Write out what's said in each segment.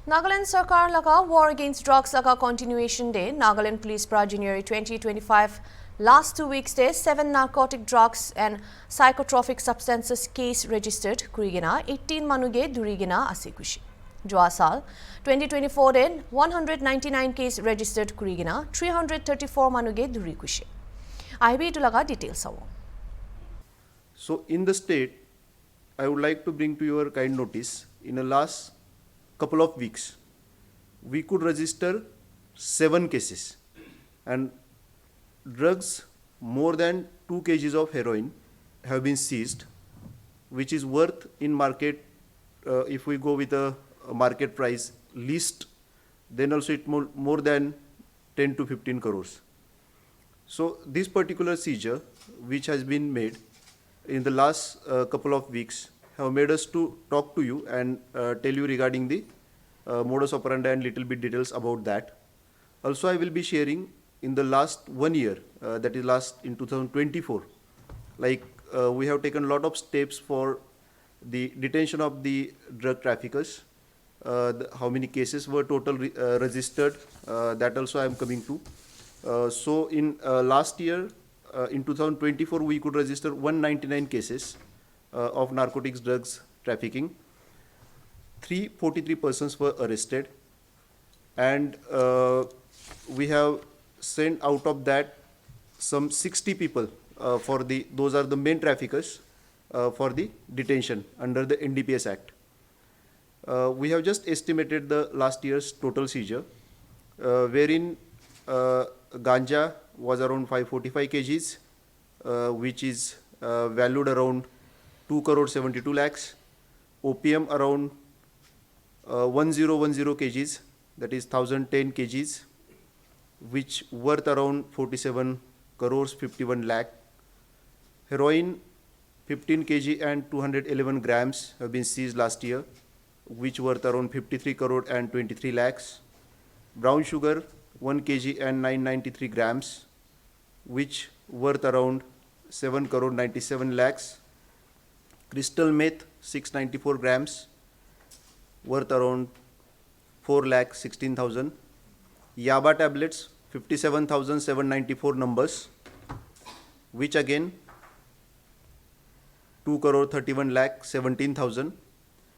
Nagaland Sarkar laga war against drugs laga continuation day. Nagaland Police pra January 2025 last 2 weeks day 7 narcotic drugs and psychotropic substances case registered kurigina 18 manuge durigina asikushi. Joa sal 2024 day 199 case registered kurigina 334 manuge durikushi. IB to laga details awo. So in the state, I would like to bring to your kind notice, in the last couple of weeks, we could register 7 cases and drugs more than 2 kgs of heroin have been seized, which is worth in market, if we go with a market price list, then also it more than 10 to 15 crores. So this particular seizure, which has been made in the last couple of weeks, have made us to talk to you and tell you regarding the modus operandi and little bit details about that. Also, I will be sharing in the last 1 year, that is last in 2024, we have taken a lot of steps for the detention of the drug traffickers. How many cases were total registered, that also I am coming to. So in last year, in 2024, we could register 199 cases of narcotics drugs trafficking. 343 persons were arrested, and we have sent out of that some 60 people for those are the main traffickers for the detention under the NDPS Act. We have just estimated the last year's total seizure, wherein ganja was around 545 kgs, which is valued around 2 crore 72 lakhs, opium around 1010 kgs, that is 1010 kgs, which worth around 47 crores 51 lakh. Heroin 15 kg and 211 grams have been seized last year, which worth around 53 crore and 23 lakhs. Brown sugar 1 kg and 993 grams, which worth around 7 crore 97 lakhs. Crystal meth 694 grams, worth around 4 lakh 16,000. Yaba tablets 57,794 numbers, which again 2 crore 31 lakh 17,000.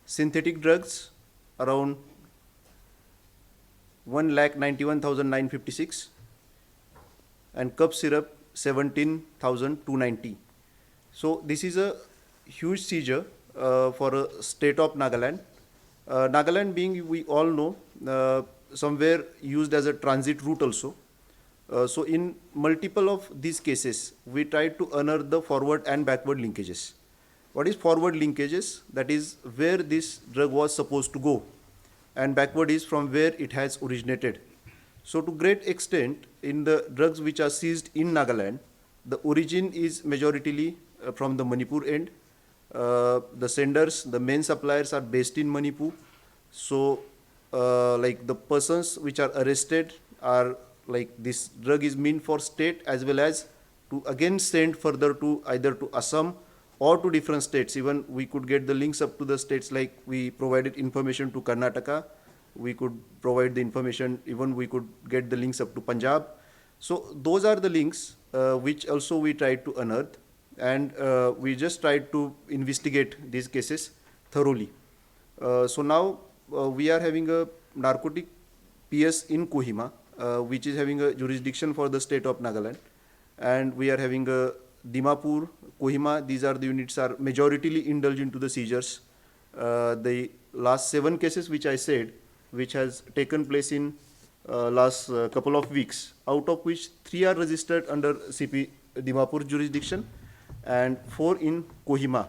Synthetic drugs around 1 lakh 91,956, and cup syrup 17,290. So this is a huge seizure for a state of Nagaland. Nagaland being, we all know, somewhere used as a transit route also. So in multiple of these cases, we tried to unearth the forward and backward linkages. What is forward linkages? That is where this drug was supposed to go, and backward is from where it has originated. So to great extent, in the drugs which are seized in Nagaland, the origin is majoritarily from the Manipur end. The senders, the main suppliers are based in Manipur. So like the persons which are arrested are like, this drug is meant for state as well as to again send further to either to Assam or to different states. Even we could get the links up to the states, like we provided information to Karnataka. We could provide the information, even we could get the links up to Punjab. So those are the links which also we tried to unearth, and we just tried to investigate these cases thoroughly. So now we are having a narcotic PS in Kohima, which is having a jurisdiction for the state of Nagaland, and we are having a Dimapur, Kohima. These are the units are majoritarily indulged into the seizures. The last 7 cases which I said, which has taken place in last couple of weeks, out of which 3 are registered under CP Dimapur jurisdiction and 4 in Kohima.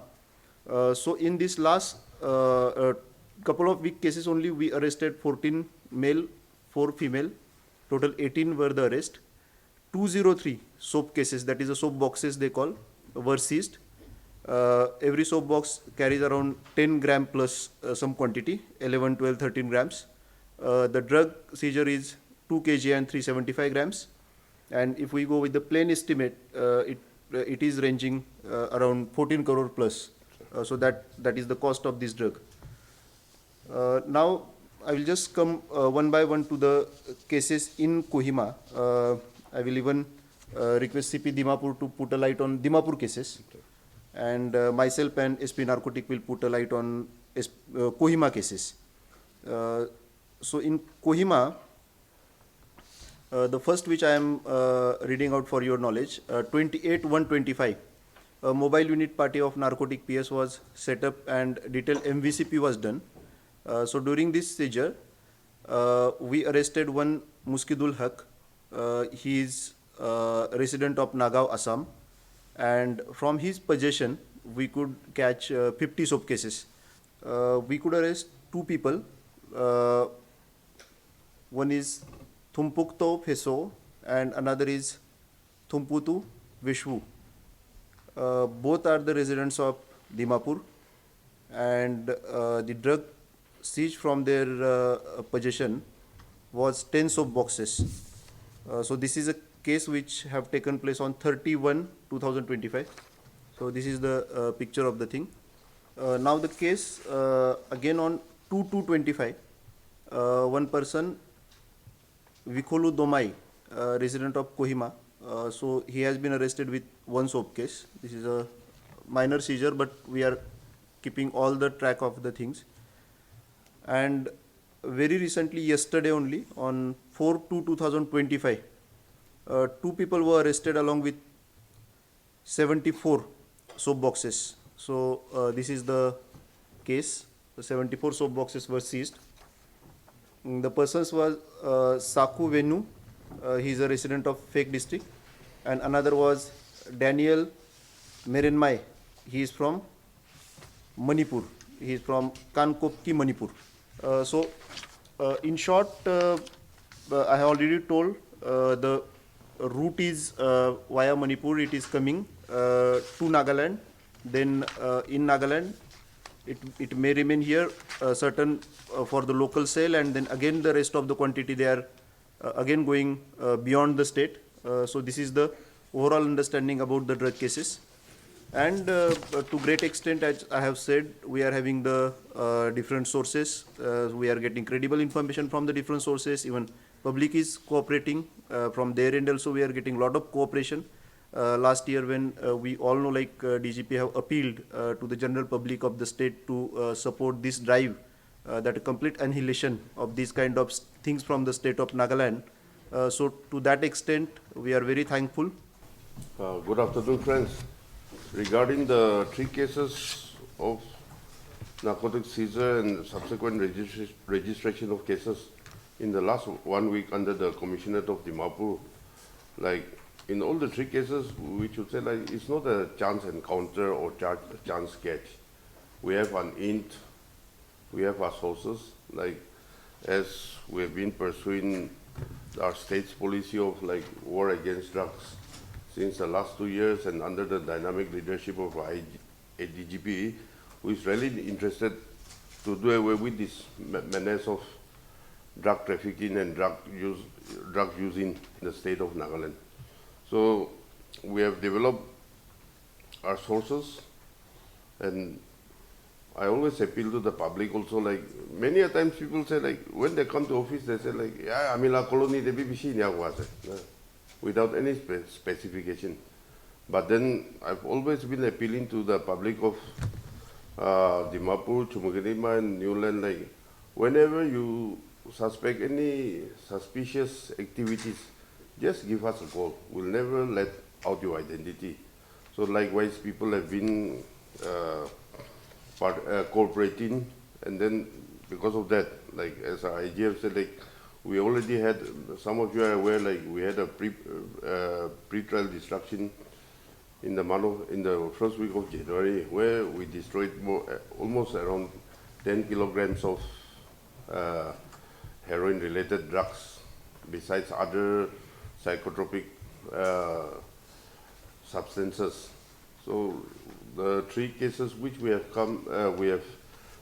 So in this last couple of week cases only, we arrested 14 male, 4 female, total 18 were the arrest. 203 soap cases, that is the soap boxes they call, were seized. Every soap box carries around 10 gram plus some quantity, 11, 12, 13 grams. The drug seizure is 2 kg and 375 grams. And if we go with the plain estimate, it is ranging around 14 crore plus. So that is the cost of this drug. Now I will just come one by one to the cases in Kohima. I will even request CP Dimapur to put a light on Dimapur cases. And myself and SP Narcotic will put a light on Kohima cases. So in Kohima, the first which I am reading out for your knowledge, 28/1/25, a mobile unit party of narcotic PS was set up and detailed MVCP was done. So during this seizure, we arrested one Muskidul Haq. He is resident of Nagav, Assam, and from his possession, we could catch 50 soap cases. We could arrest two people. One is Thumpukto Pheso and another is Thumputu Vishwu. Both are the residents of Dimapur, and the drug seized from their possession was 10 soap boxes. So this is a case which have taken place on 31/2025. So this is the picture of the thing. Now the case again on 2/2/25, one person, Vikholu Domai, resident of Kohima. So he has been arrested with one soap case. This is a minor seizure, but we are keeping all the track of the things. And very recently, yesterday only, on 4/2/2025, two people were arrested along with 74 soap boxes. So this is the case. The 74 soap boxes were seized. The persons was Saku Venu, he is a resident of Fake district, and another was Daniel Merenmai, he is from Manipur, he is from Kankopki, Manipur. So in short, I have already told the route is via Manipur, it is coming to Nagaland, then in Nagaland, it may remain here certain for the local sale, and then again the rest of the quantity they are again going beyond the state. So this is the overall understanding about the drug cases. And to great extent, as I have said, we are having the different sources. We are getting credible information from the different sources. Even public is cooperating from their end also. We are getting a lot of cooperation. Last year when we all know like DGP have appealed to the general public of the state to support this drive, that a complete annihilation of these kind of things from the state of Nagaland. So to that extent, we are very thankful. Good afternoon, friends. Regarding the three cases of narcotic seizure and subsequent registration of cases in the last 1 week under the Commissionerate of Dimapur, like in all the three cases, we should say like it's not a chance encounter or chance catch. We have an int, we have our sources, like as we have been pursuing our state's policy of like war against drugs since the last 2 years, and under the dynamic leadership of our DGP, who is really interested to do away with this menace of drug trafficking and drug using in the state of Nagaland. So we have developed our sources, and I always appeal to the public also, like many a times people say like when they come to office they say like yeah amila colony de bibishi niya without any specification. But then I've always been appealing to the public of Dimapur, Chumugadima and Newland, like whenever you suspect any suspicious activities, just give us a call. We'll never let out your identity. So likewise, people have been cooperating, and then because of that, like as our IGF said, like we already had, some of you are aware, like we had a pre-trial destruction in the first week of January, where we destroyed almost around 10 kilograms of heroin-related drugs, besides other psychotropic substances. So the three cases which we have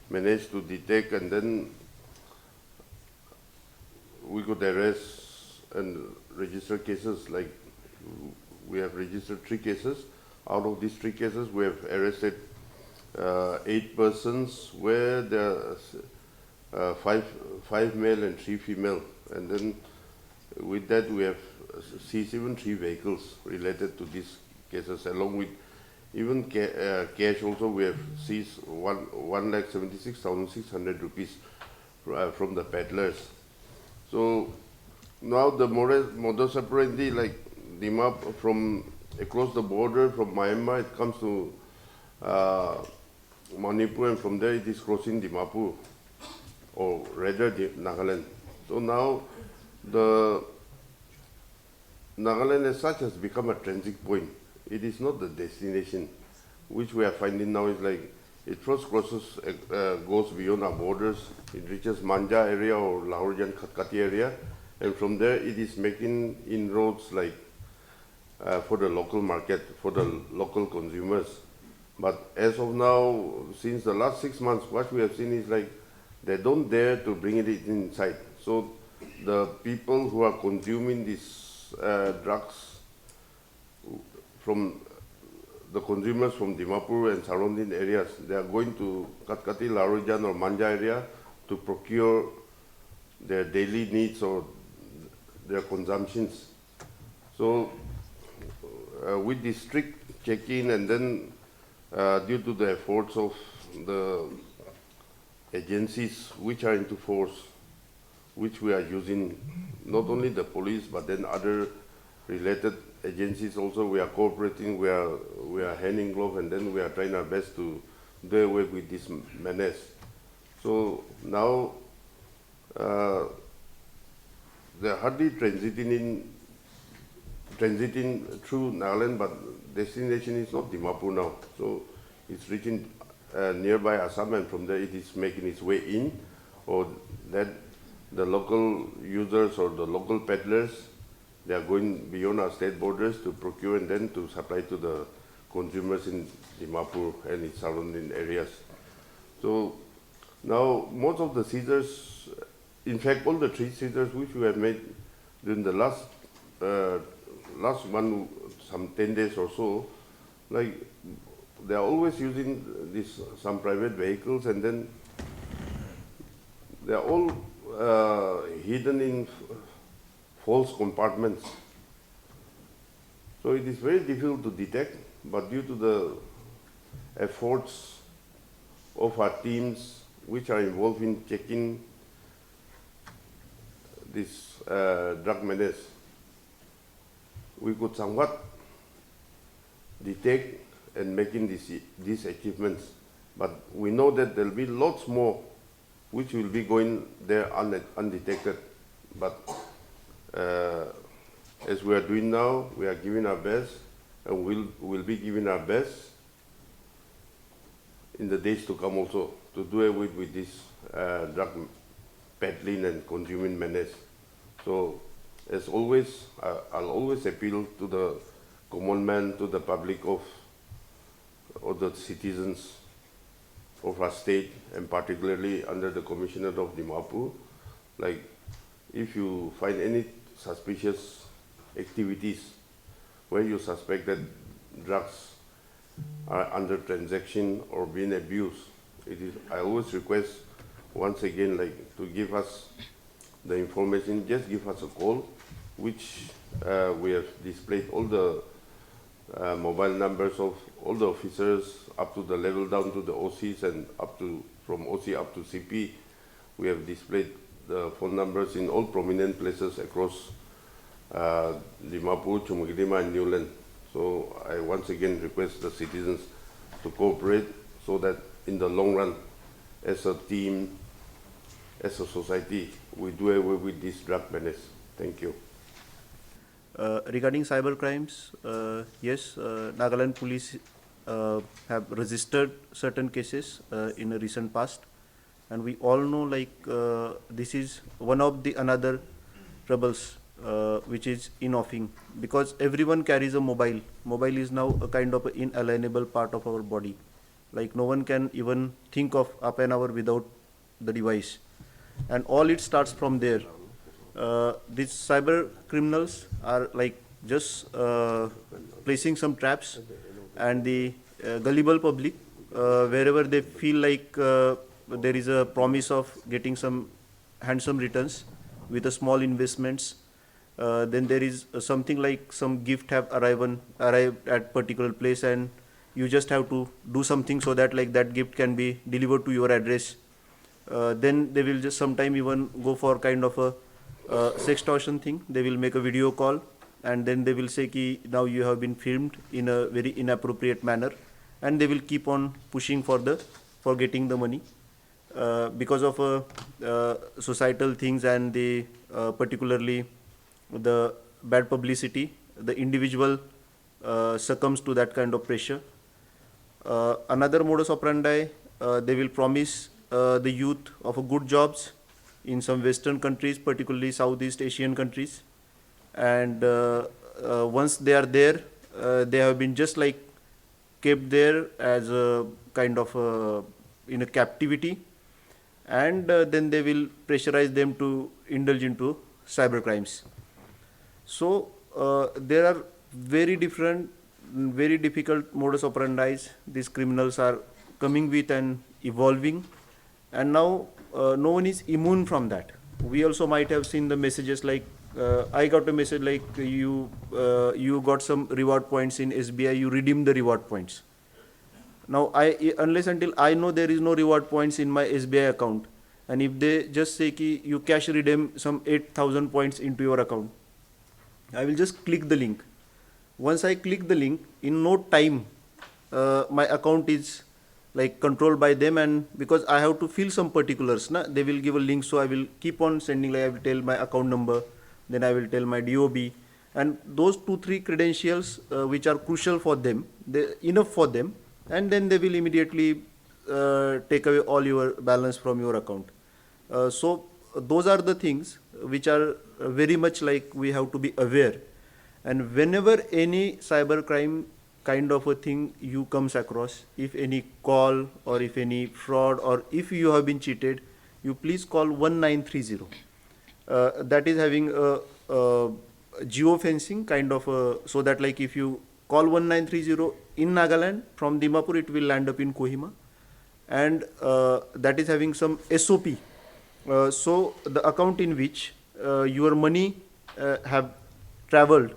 managed to detect, and then we could arrest and register cases. Like we have registered 3 cases. Out of these 3 cases, we have arrested 8 persons where five male and 3 female, and then with that we have seized even 3 vehicles related to these cases, along with even cash also. We have seized 1,76,600 rupees from the peddlers. So now the modus operandi, like from across the border from Myanmar, it comes to Manipur, and from there it is crossing Dimapur, or rather Nagaland. So now the Nagaland as such has become a transit point. It is not the destination, which we are finding now is like it first crosses, goes beyond our borders. It reaches Manja area or Lahorjan Khatkati area, and from there it is making inroads like for the local market, for the local consumers. But as of now, since the last 6 months, what we have seen is like they don't dare to bring it inside. So the people who are consuming these drugs, from the consumers from Dimapur and surrounding areas, they are going to Katkati, Larojan or Manja area to procure their daily needs or their consumptions. So with the strict check-in, and then due to the efforts of the agencies which are into force, which we are using, not only the police but then other related agencies also, we are cooperating, we are hand in glove, and then we are trying our best to do away with this menace. So now they are hardly transiting through Nagaland, but destination is not Dimapur now. So it's reaching nearby Assam, and from there it is making its way in, or that the local users or the local peddlers, they are going beyond our state borders to procure and then to supply to the consumers in Dimapur and its surrounding areas. So now most of the seizures, in fact all the 3 seizures which we have made during the last one, some 10 days or so, like they are always using this some private vehicles, and then they are all hidden in false compartments. So it is very difficult to detect, but due to the efforts of our teams which are involved in checking this drug menace, we could somewhat detect and making these achievements. But we know that there will be lots more which will be going there undetected. But as we are doing now, we are giving our best, and we'll be giving our best in the days to come also to do away with this drug peddling and consuming menace. So as always, I'll always appeal to the common man, to the public of the citizens of our state, and particularly under the Commissioner of Dimapur, like if you find any suspicious activities where you suspect that drugs are under transaction or being abused, I always request once again, like, to give us the information. Just give us a call, which we have displayed all the mobile numbers of all the officers up to the level down to the OCs, and from OC up to CP. We have displayed the phone numbers in all prominent places across Dimapur, Chumagidima and Newland. So I once again request the citizens to cooperate, so that in the long run, as a team, as a society, we do away with this drug menace. Thank you. Regarding cyber crimes, yes, Nagaland police have registered certain cases in a recent past, and we all know, like, this is one of the another troubles which is in offing, because everyone carries a mobile. Mobile is now a kind of an inalienable part of our body. Like, no one can even think of up an hour without the device, and all it starts from there. These cyber criminals are like just placing some traps, and the gullible public, wherever they feel like there is a promise of getting some handsome returns with a small investments. Then there is something like some gift have arrived at particular place, and you just have to do something so that like that gift can be delivered to your address. Then they will just sometime even go for kind of a sextortion thing. They will make a video call, and then they will say ki now you have been filmed in a very inappropriate manner, and they will keep on pushing for getting the money. Because of societal things and the particularly the bad publicity, the individual succumbs to that kind of pressure. Another modus operandi, they will promise the youth of a good jobs in some Western countries, particularly Southeast Asian countries, and once they are there, they have been just like kept there as a kind of in a captivity, and then they will pressurize them to indulge into cyber crimes. So there are very different, very difficult modus operandi these criminals are coming with and evolving, and now no one is immune from that. We also might have seen the messages like I got a message like you got some reward points in SBI, you redeem the reward points. Now unless until I know there is no reward points in my SBI account, and if they just say ki you cash redeem some 8,000 points into your account, I will just click the link. Once I click the link, in no time my account is like controlled by them, and because I have to fill some particulars, they will give a link, so I will keep on sending, like I will tell my account number, then I will tell my DOB, and those 2-3 credentials which are crucial for them, enough for them, and then they will immediately take away all your balance from your account. So those are the things which are very much like we have to be aware, and whenever any cyber crime kind of a thing you comes across, if any call or if any fraud or if you have been cheated, you please call 1930. That is having a geofencing kind of so that like if you call 1930 in Nagaland from Dimapur, it will land up in Kohima, and that is having some SOP. So the account in which your money have traveled,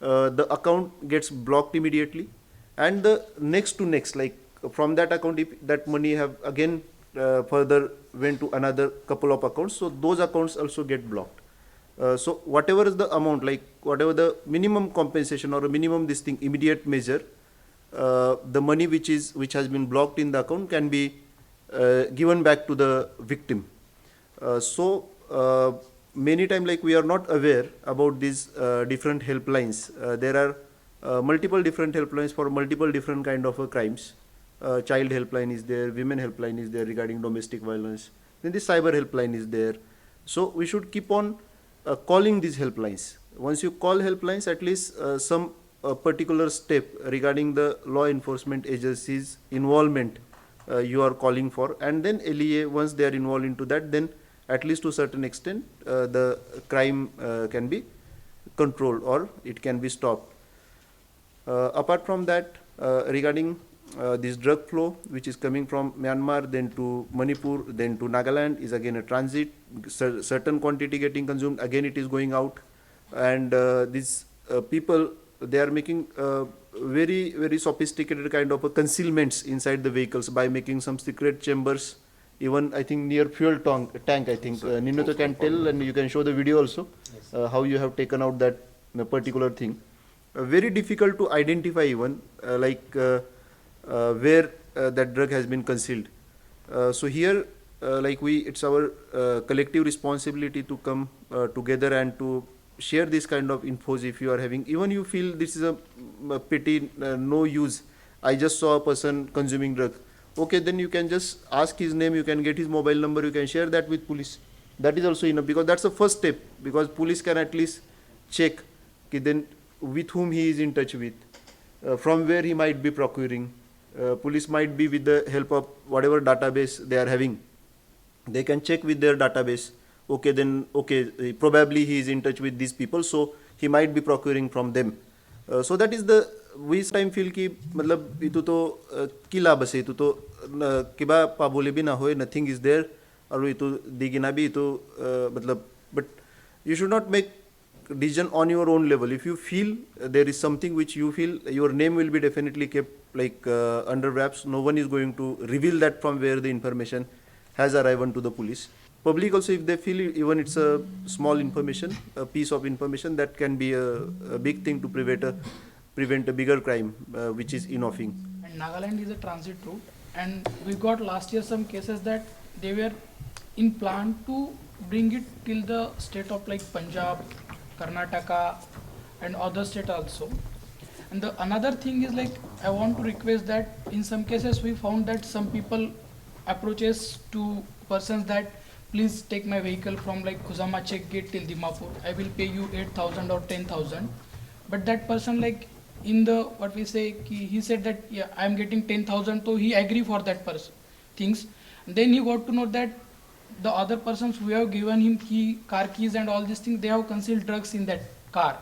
the account gets blocked immediately, and the next to next, like from that account, if that money have again further went to another couple of accounts, so those accounts also get blocked. So whatever is the amount, like whatever the minimum compensation or a minimum this thing immediate measure, the money which has been blocked in the account can be given back to the victim. So many times like we are not aware about these different helplines. There are multiple different helplines for multiple different kind of crimes. Child helpline is there, women helpline is there regarding domestic violence, then the cyber helpline is there. So we should keep on calling these helplines. Once you call helplines, at least some particular step regarding the law enforcement agencies involvement you are calling for, and then LEA, once they are involved into that, then at least to a certain extent the crime can be controlled or it can be stopped. Apart from that, regarding this drug flow which is coming from Myanmar then to Manipur then to Nagaland is again a transit, certain quantity getting consumed, again it is going out, and these people, they are making very very sophisticated kind of concealments inside the vehicles by making some secret chambers, even I think near fuel tank. I think Ninoto can tell, and you can show the video also. Yes. How you have taken out that particular thing. Very difficult to identify even where that drug has been concealed. So here it's our collective responsibility to come together and to share this kind of infos. If you are having, even you feel this is a pity, no use, I just saw a person consuming drug, okay, then you can just ask his name, you can get his mobile number, you can share that with police. That is also enough, because that's the first step, because police can at least check then with whom he is in touch with, from where he might be procuring. Police might be, with the help of whatever database they are having, they can check with their database, okay, then okay, probably he is in touch with these people, so he might be procuring from them. So that is the we time feel कि मतलब इतो तो किला बसे इतो तो किबा पाबोले भी ना होए, nothing is there, और इतो दिगिना भी इतो मतलब, but you should not make decision on your own level. If you feel there is something which you feel, your name will be definitely kept like under wraps. No one is going to reveal that from where the information has arrived onto the police. Public also, if they feel even it's a small information, a piece of information, that can be a big thing to prevent a bigger crime, which is in-offing. And Nagaland is a transit route, and we got last year some cases that they were in plan to bring it till the state of like Punjab, Karnataka, and other state also. And the another thing is like I want to request that in some cases we found that some people approaches to persons that please take my vehicle from like Khuzama check gate till Dimapur. I will pay you 8,000 or 10,000. But that person like in the what we say he said that yeah I am getting 10,000, so he agree for that person things. Then he got to know that the other persons who have given him car keys and all these things, they have concealed drugs in that car.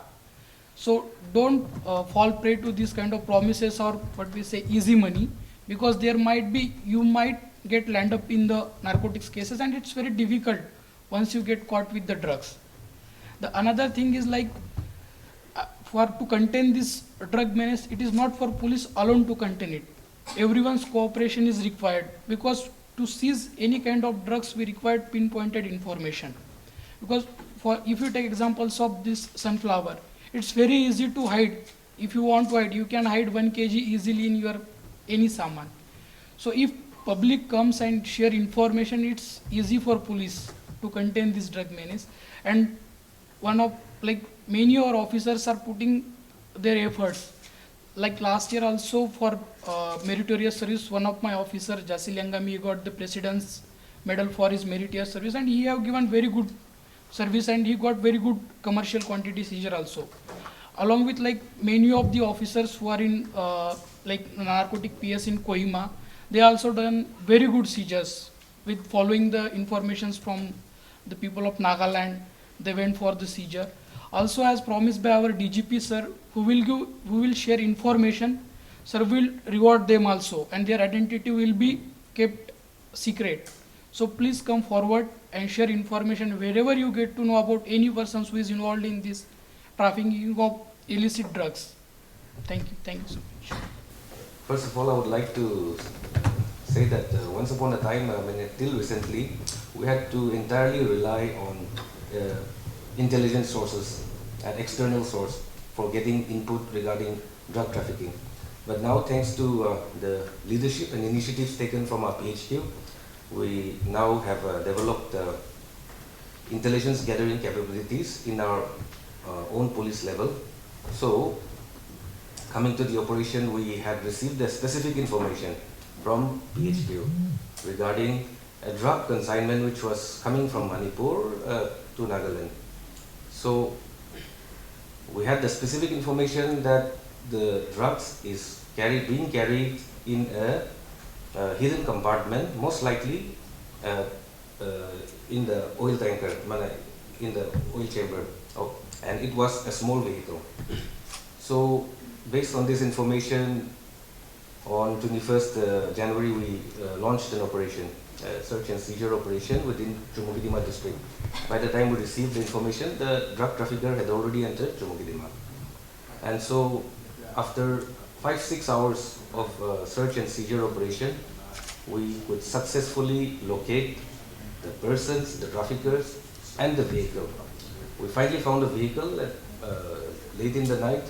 So don't fall prey to this kind of promises or what we say easy money, because there might be you might get land up in the narcotics cases, and it's very difficult once you get caught with the drugs. The another thing is like for to contain this drug menace, it is not for police alone to contain it. Everyone's cooperation is required, because to seize any kind of drugs we require pinpointed information. Because for if you take examples of this sunflower, it's very easy to hide. If you want to hide, you can hide 1 kg easily in your any saman. So if public comes and share information, it's easy for police to contain this drug menace. And one of like many of our officers are putting their efforts. Like last year also for meritorious service, one of my officer Jasilyangami got the President's Medal for his meritorious service, and he have given very good service, and he got very good commercial quantity seizure also. Along with like many of the officers who are in like narcotic PS in Kohima, they also done very good seizures with following the informations from the people of Nagaland. They went for the seizure. Also, as promised by our DGP sir, who will share information, sir will reward them also, and their identity will be kept secret. So please come forward and share information wherever you get to know about any persons who is involved in this trafficking of illicit drugs. Thank you so much. First of all, I would like to say that once upon a time, till recently, we had to entirely rely on intelligence sources and external source for getting input regarding drug trafficking. But now, thanks to the leadership and initiatives taken from our PHQ, we now have developed intelligence gathering capabilities in our own police level. So, coming to the operation, we had received the specific information from PHQ regarding a drug consignment which was coming from Manipur to Nagaland. So, we had the specific information that the drugs is being carried in a hidden compartment, most likely in the oil tanker, in the oil chamber, and it was a small vehicle. So, based on this information, on 21st January, we launched an operation, search and seizure operation within Chumukidima district. By the time we received the information, the drug trafficker had already entered Chumukidima. And so, after 5-6 hours of search and seizure operation, we could successfully locate the persons, the traffickers, and the vehicle. We finally found a vehicle late in the night,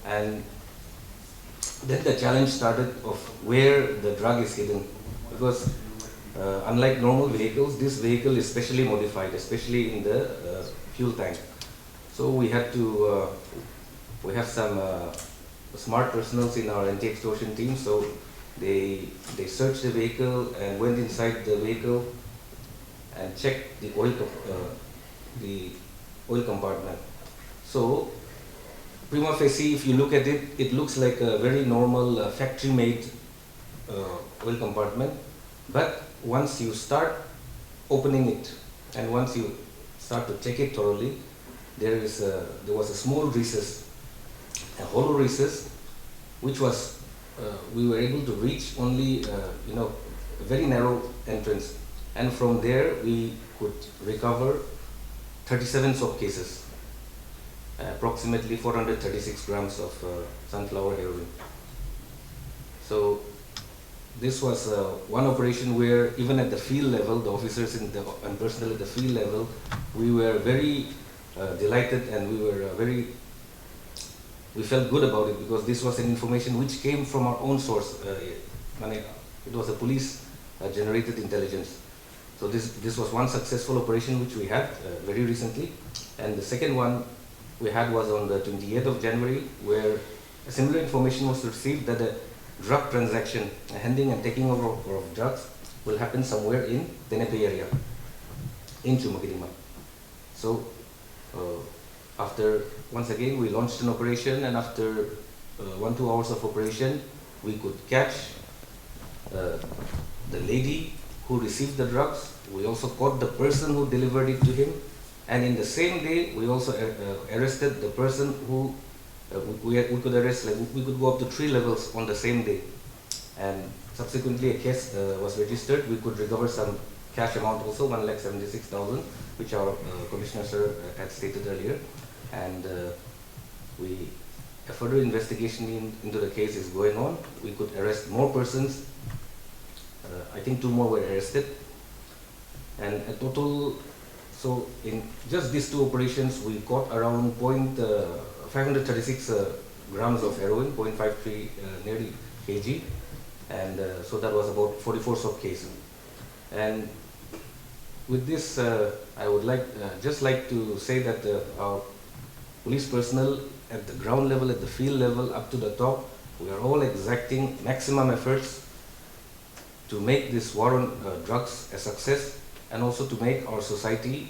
and then the challenge started of where the drug is hidden, because unlike normal vehicles, this vehicle is specially modified, especially in the fuel tank. So we had to, we have some smart personnel in our anti-extortion team, so they searched the vehicle and went inside the vehicle and checked the oil compartment. So prima facie, if you look at it, it looks like a very normal factory-made oil compartment. But once you start opening it and once you start to check it thoroughly, there was a small recess, a hollow recess, which was we were able to reach only a very narrow entrance, and from there we could recover 37 soap cases, approximately 436 grams of sunflower heroin. So this was one operation where even at the field level, the officers and personnel at the field level, we were very delighted, and we felt good about it, because this was an information which came from our own source. It was a police generated intelligence. So this was one successful operation which we had very recently. And the second one we had was on the 28th of January, where a similar information was received that a drug transaction, a handing and taking over of drugs, will happen somewhere in Tenepe area, in Chumakidima. So once again we launched an operation, and after 1-2 hours of operation, we could catch the lady who received the drugs. We also caught the person who delivered it to him, and in the same day we also arrested the person who we could arrest. We could go up to 3 levels on the same day, and subsequently a case was registered. We could recover some cash amount also, 1,76,000, which our Commissioner sir had stated earlier, and a further investigation into the case is going on. We could arrest more persons. I think 2 more were arrested, and a total. So in just these 2 operations, we caught around 536 grams of heroin, 0.53 nearly kg, and so that was about 44 soap cases. And with this, I would just like to say that our police personnel at the ground level, at the field level, up to the top, we are all exacting maximum efforts to make this war on drugs a success, and also to make our society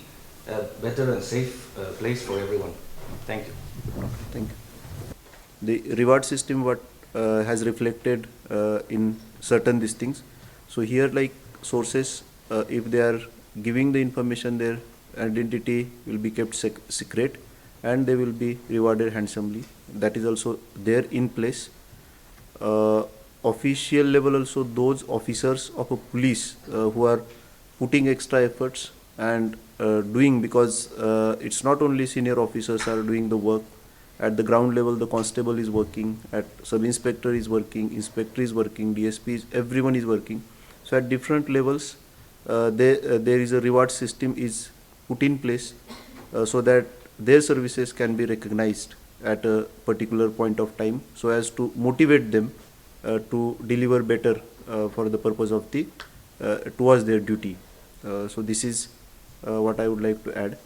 a better and safe place for everyone. Thank you. Thank you. The reward system what has reflected in certain these things. So here, like sources, if they are giving the information, their identity will be kept secret, and they will be rewarded handsomely. That is also there in place. Official level also, those officers of a police who are putting extra efforts and doing, because it's not only senior officers are doing the work. At the ground level, the constable is working, at sub-inspector is working, inspector is working, DSP everyone is working. So at different levels, there is a reward system is put in place so that their services can be recognized at a particular point of time, so as to motivate them to deliver better for the purpose of towards their duty. So this is what I would like to add.